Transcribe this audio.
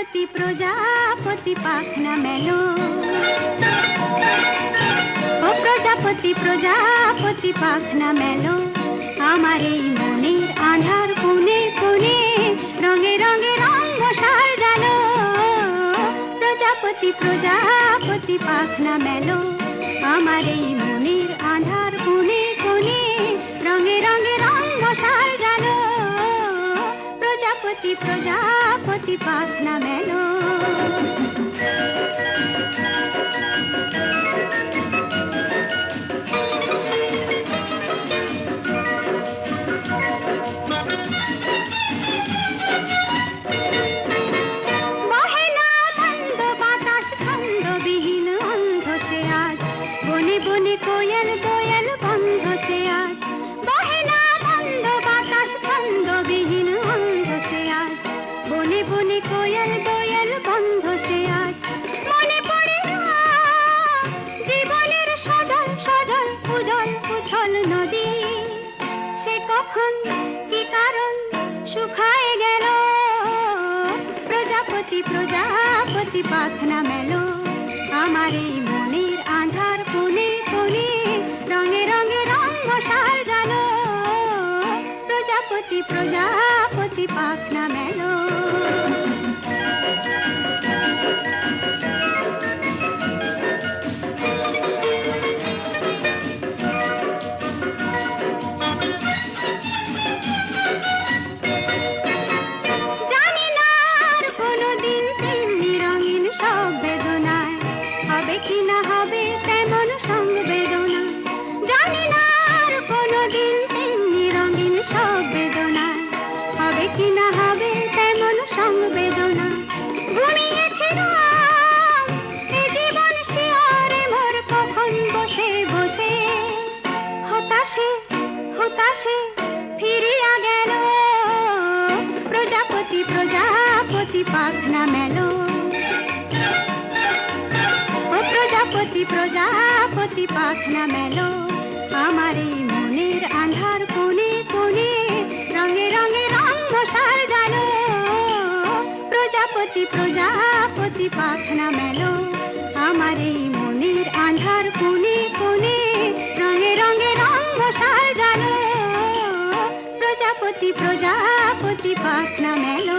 প্রজাপতি প্রজাপতি পাখনা মেলো, ও প্রজাপতি প্রজাপতি পাখনা মেলো, আমার এই মনের আঁধার কোণে কোণে রঙে রঙে রঙ মশাল জ্বালো। প্রজাপতি প্রজাপতি পাখনা মেলো, আমার এই মনের আঁধার কোণে কোণে রঙে রঙে রঙ মশাল জ্বালো। প্রজাপতি প্রজাপতি পাখনা মেলো। বনে বনে কোয়েল কোয়েল বন্ধ সে আজ, বহে না বন্ধ বাতাস ছন্দবিহীন অন্ধ সে আজ। বনে বনে কোয়েল কোয়েল বন্ধ সে আজ। মনে পড়ে না জীবনের সজল সজল উজল উছল নদী, সে কখন কি কারণ শুকায় গেল। প্রজাপতি প্রজাপতি পাখনা মেলো, আমার এই মনের আঁধার কোণে কোণে রঙে রঙে রঙ মশাল জ্বালো। প্রজাপতি প্রজাপতি পাখনা মেলো। জানি না আর কোনোদিন তেমনি রঙিন সব বেদনায় হবে কি না হবে তেমন সংবেদনা। জানি না আর কোনোদিন তেমনি রঙিন সব বেদনায় হবে কি না হবে তেমন সংবেদনা। ঘুমিয়েছিলাম এ জীবন শিয়রে মোর কখন বসে বসে হতাশে হতাশে ফিরিয়া গেল। প্রজাপতি প্রজাপতি পাখনা মেলো, প্রজাপতি প্রজাপতি পাখনা মেলো, আমার এই মনের আঁধার কোণে কোণে রঙে রঙে রঙ মশাল জ্বালো। প্রজাপতি প্রজাপতি পাখনা মেলো, আমার এই মনের আঁধার কোণে কোণে রঙে রঙে রঙ মশাল জ্বালো। প্রজাপতি প্রজাপতি পাখনা মেলো।